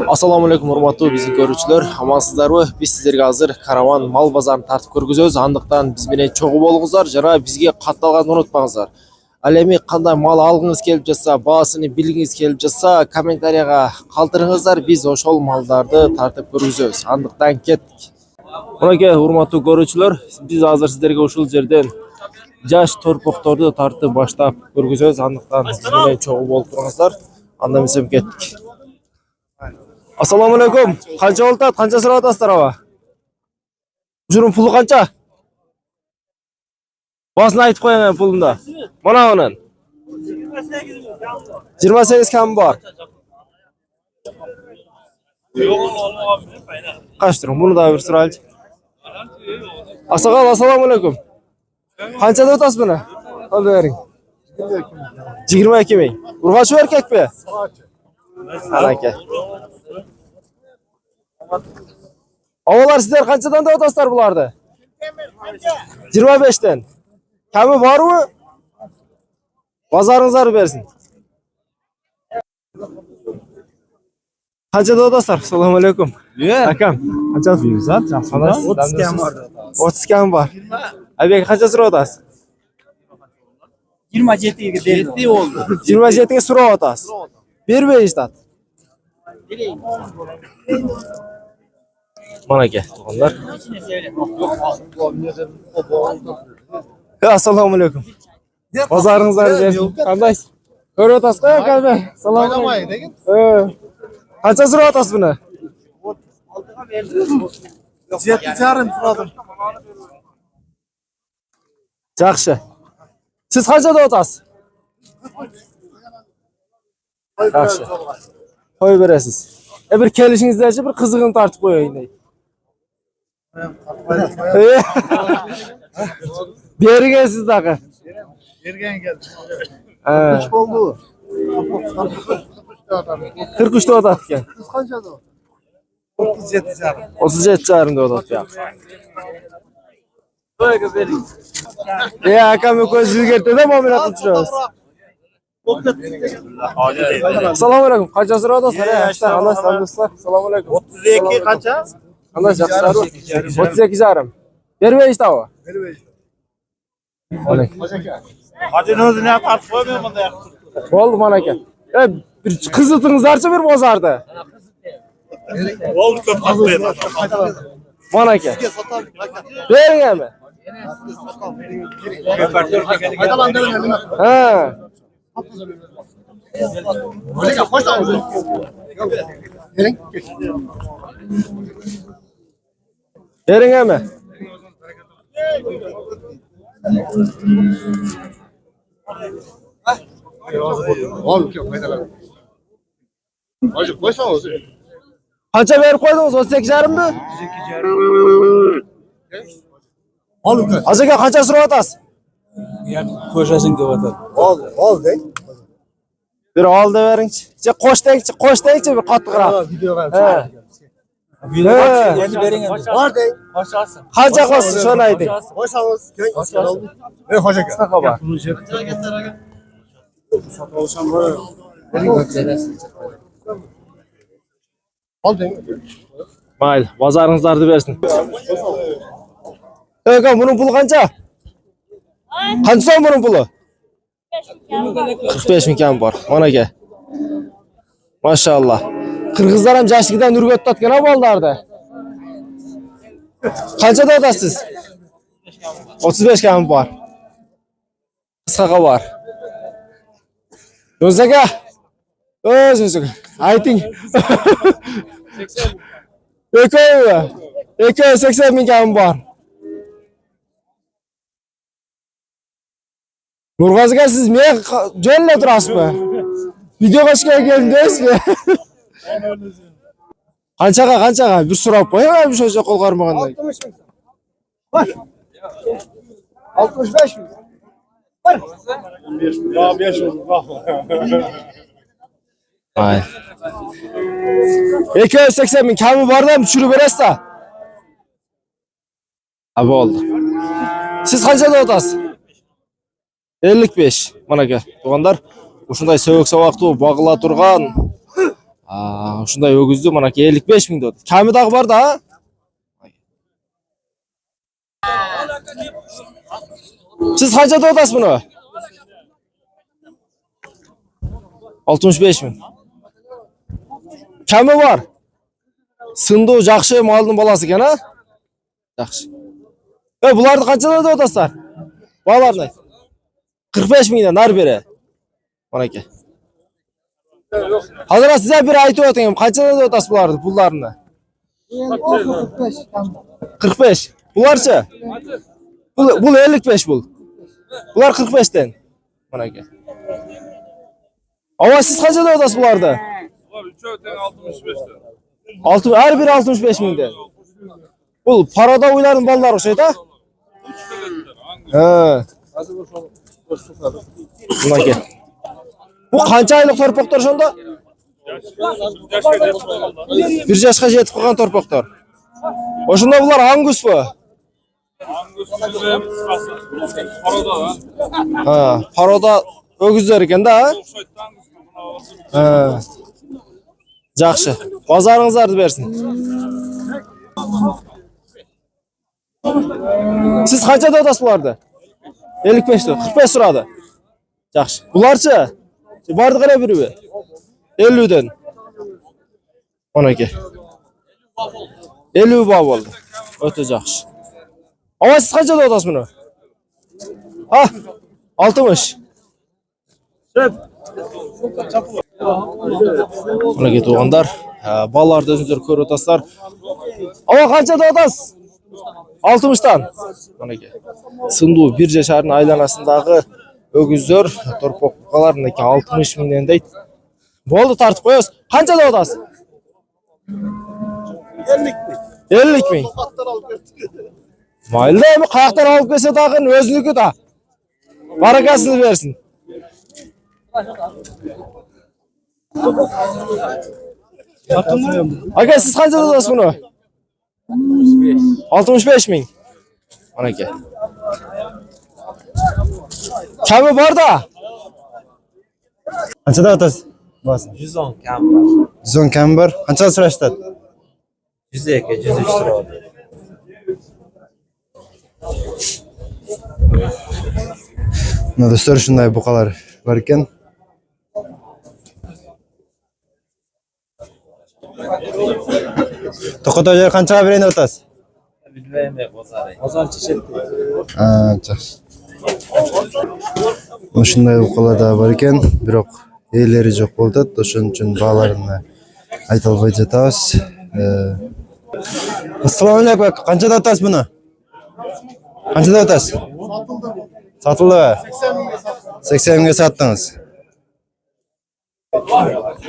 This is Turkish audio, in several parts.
Assalamu alaikum урматтуу биздин көрүүчүлөр, амансыздарбы? Биз сиздерге азыр караван мал базарын тартып көргүзөбүз. Андыктан биз менен чогуу болуңуздар жана бизге катталганды унутпаңыздар. Ал эми кандай мал алгыңыз келип жатса, баасын билгиңиз келип жатса, комментарийга калтырыңыздар. Биз ошол малдарды тартып көргүзөбүз. Андыктан кеттик. Мынакей урматтуу көрүүчүлөр, биз азыр сиздерге ушул жерден жаш торпокторду тартып баштап көргүзөбүз. Андыктан биз менен чогуу болуп туруңуздар. Анда эмес кеттик. Assalamu alaikum. Qancha oltat, qancha so'rayapsizlar ava? Ujurun puli qancha? Basini aytib qo'ying pulini. Mana uning. 28 kam bor. Qashtir, buni da bir so'raylik. Asaqal, assalomu alaykum. Qancha deb o'tasiz buni? Olib bering. 22 ming. Urg'ochi erkakmi? Aka. Ovalar sizler qanchadan deb o'tasizlar bularni? 25 dan. Kami bormi? Bozoringizlarni bersin. Qancha deb o'tasizlar? Assalomu alaykum. Akam, qancha deysiz? 30 kam bor. 30 kam bor. Abek qancha so'rab o'tasiz? 27 ga berdi oldu. 27 ga so'rab o'tasiz. Bermayishdi. Mana gel to'g'onlar. Assalomu alaykum. Bozoringizlarni bersin. Qandaysiz? Ko'rib o'tasiz-ku, kalba. Assalomu alaykum. Qancha so'rab o'tasiz buni? 7,5 so'radim. Yaxshi. Siz qanchada o'tasiz? Yaxshi. Qo'yib berasiz. Bir kelishingizdachi bir qizig'ini tartib qo'ying. Bergan siz daqa. Bergan keldi. Kaç oldu? 43 da o'tadi ekan. Siz qanchada? 37,5. 37,5 da o'tadi ya. Qo'yga bering. Akam ko'z yigirtida muomala qilib turamiz. Assalomu alaykum. Qancha so'radingizlar? Allah do'stlar. Assalomu alaykum. 32 qancha? Allah yaxshilar. 32,5. Bermayishdi ava. Bermayishdi. Alaykum. Hajini o'zini ham tartib qo'ymayman bunda. Bo'ldi mana aka. Bir qizitingizlarchi bir bozorda. Oldu ko'p qo'ydim. Mana aka. Beringmi? Ha. Beringmi? Qancha berib qo'ydingiz? 38,5mi? 32,5. Azaga qancha so'rab o'tasiz? Qo'shasing deb o'tadi. Ol deng. Bir oldi beringchi. Qo'shdangchi bir qattiqroq. Videoga. Endi bering endi. Bor deng. Qo'shasiz. Qancha qolsin shuni ayting. Qo'shamiz. Hoca aka. Qanaqa bor? Sotib olsam bu. Ol deng. Mayli, bozoringizlarni bersin. Aka, buning puli qancha? Qancha so'm buning puli? 45 ming kam bor. Mana aka. Maşallah. Qirg'izlar ham jashligidan urib o'tayotgan bo'llardi. Qanchada o'tasiz? 35 kam bor. Qisqaqa bor. O'zaga. O'zaga. Ayting. 80 ming kam bor. Nurg'oziga siz men jo'nla turasizmi? Videoga chiqib keldingizmi? Qanchaga bir so'rab qo'ying, o'sha qo'l qarmagandan. 60 ming. Bor. 65 ming. Bor. 5 ming. Ay. 280 ming kami bordan tushirib berasiz-da. Ha bo'ldi. Siz qanchada o'tasiz? 55. Mana aka, to'g'onlar, o'shunday sovuq sovuqda bog'ila turgan Ушундай өгүздү мынакей 55 миң деп. Ками дагы бар да. Siz kança деп атасыз муну? 65 миң. Kami var. Sındığı жақшы малдың баласы екен, а? Жақшы. Бұларды қаншада деп атасыздар? Балаларны. 45 миңден ары бері. Мінекей. Қазір сіз бір айтып отырмын, қаншада деп атасыз бұларды, бұларны? 45. Бұларшы? Бұл 55 бұл. Бұлар 45-тен. Мінекей. Ama siz kaça da odası bulardı? Ulan 3 öten 65'ten. Her biri 65 minden. Bu parada oyların balları şey da? 3 senetten hangi? He. Buna gel. Bu kança aylık torpaklar şunda? Yaşa geçme. Bir yaşka jetip koygan torpaklar. Oşunda bular hangus bu? Hangisi bizim kıskası? Parada lan. Ha, parada öküzler eken da ha? Offside'dan hangisi? Buna alsın. Ha. Жақшы. Bazarınızlardı versin. Siz kaçta da odası bulardı? 55'ti. 45 suradı. Жақшы. Bularçı? Bardı qara biri mi? 50'den. 12. 50 bab oldu. Öte жақшы. Ama siz kaçta da odası bunu? Ha? 60. Мінекей туғандар, балаларды өзіңіздер көріп отырсыздар. Ава қаншада отасыз? 60-тан. Мінекей. Сынду Бирже шаарынын айланасындағы өгүздөр, торпок букалар мінекей 60 миңден дейт. Болды, тартып коебуз. Қаншада отасыз? 50 миң. Майлы эми каяктан алып келсе дагы өзүнүкү да. Баракасын берсин. Aka siz kaçta odasız bunu? 65 ming. Anake. Kami var da. Qanchada otasiz? Bas. 110 kam var. 110 kam bor. Qancha so'rashdi? 102, 103 so'radi. Mana do'stlar, shunday buqalar bor ekan. To'qoto'ja qanchaga berayin deb otasiz? Bilmayman bozor. Bozor chechetdi. Ha, yaxshi. Mana shunday buqalar da bor ekan, biroq egalari yo'q bo'ldi. O'shaning uchun baholarini ayta olmay жатабыз. Assalomu alaykum. Qanchada otasiz buni? Qanchada otasiz? Satıldı. 80 mingga sattınız.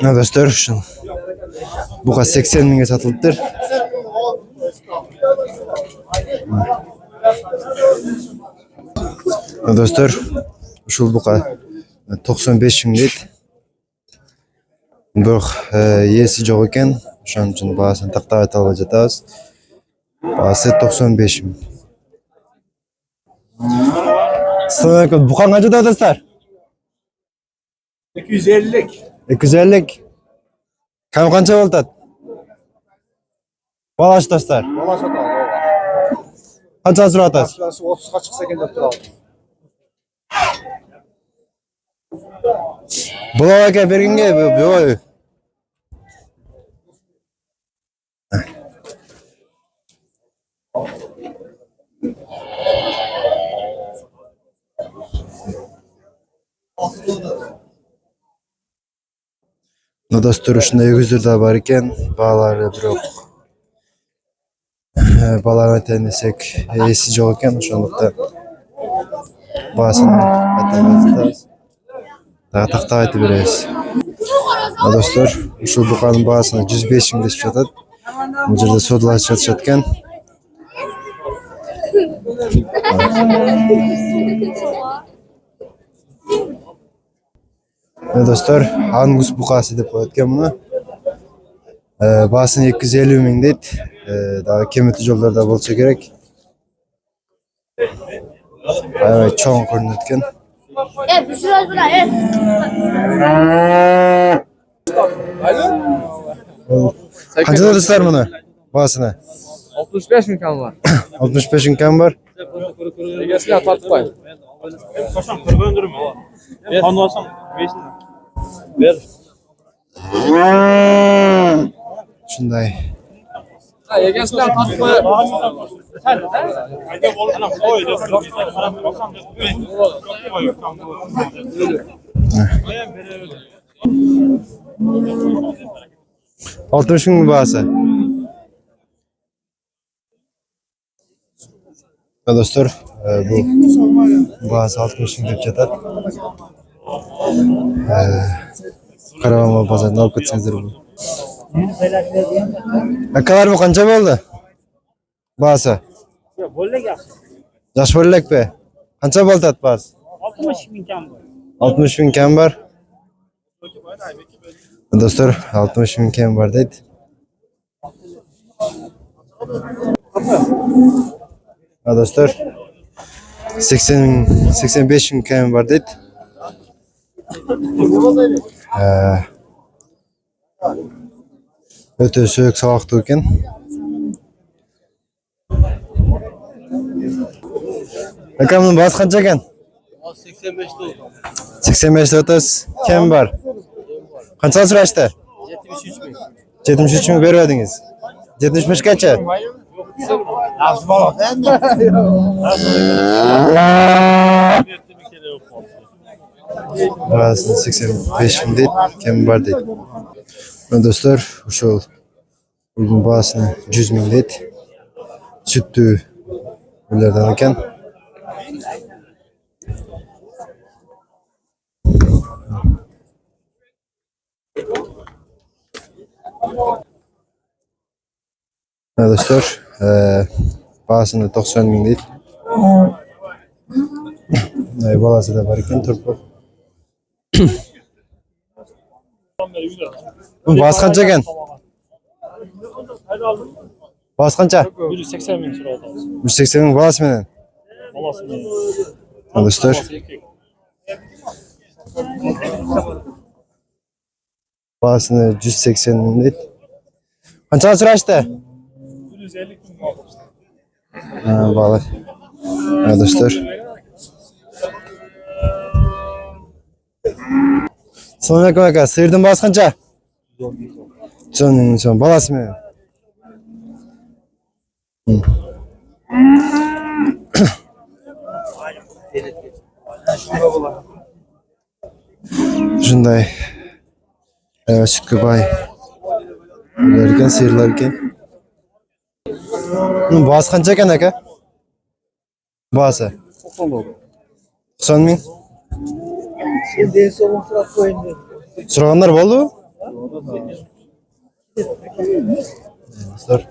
Ne dostlar, şu bu kadar 80 mingga satıldıdır. Ne dostlar, şu bu kadar 95 ming deydi. Biroq yesi yo'q ekan, o'shaning uchun bahosini taqdim eta olmay жатабыз. Bahosi 95 ming. Assalamualaikum. Bu qancha dadasizlar? 250'lik. 250. Kam qancha bo'ldi? Balash dostlar. Bala satadi. Qancha so'ratasiz? 30'a çıksa ekan deb turadi. Bular aka berginga yo'q. Dostlar, shunday yugurda bor ekan, baholari biroq baholarni aytayin desak, esi yo'q ekan, o'shanda bahosini aytamiz. Taqdim etib beramiz. Dostlar, shu buqaning bahosini 105 ming deb sotadi. Bu yerda sodlar sotishayotgan. Dostlar, Angus buqasi deb qo'yayotgan buni. Bahosini 250 ming deydi. Daha kemati yo'llarda bo'lsa kerak. Evet, cho'ng ko'rinayotgan. Bir sürü bilen. Alo? Qanchadan dostlar buni? Bahasini. 65 ming kam var. 65 ming kam bor. Egasiga tortib qo'y. Kaçan kurban durumu. Kandı olsam 5'ini. Ver. Shunday. Ha, egasiga tortib qo'y. Haydi bol ana koy. Karam olsam da koy. Koyam verelim. 60 ming bahası. Dostlar, bu bahası 60 ming deb chatar. Karavan mal bozordan olib ketsangizlar bu. Akalar bu qancha bo'ldi? Bahası. Yaxshi bo'lakmi? Qancha bo'ldi bahas? 60 bin kam var. 60 ming kam bor. Dostlar, 60 ming kam bor deydi. Dostlar, 85 ming kam bor deydi. O'ta so'q sovuqda ekan. Akamning bahasi qancha ekan? 85 oldu. 85 o'taz kam bor. Qancha so'rashdi? 73 ming. 73 ming bermadingiz. 75 gacha. Nasıl bala? Bahasini 85 ming deydi, kam bor deydi. Do'stlar, o'sha uyning bahasini 100 ming deydi. Sütü ulardan ekan. Dostlar, bahasini 90 ming deydi. Balası da var ekan, turp. Bu bahası qancha ekan? Bahası qancha? 180 bin lira oldu. 180 ming bahası menen. Balası mı? Dostlar, bahasini 180 ming deydi. Qancha so'rashdi? 150 bin oldu. Bala. Dostlar. Assalomu alaykum aka. Sirdan bahasi qancha? Son balası mı? Shunday. Sütkü bay. Ularga sirlarga. Bahasi qancha ekan aka? Bahasi 90 ming. So'raganlar bo'ldi? Dostlar.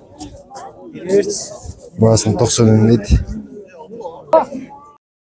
Bahasini 90 ming deydi.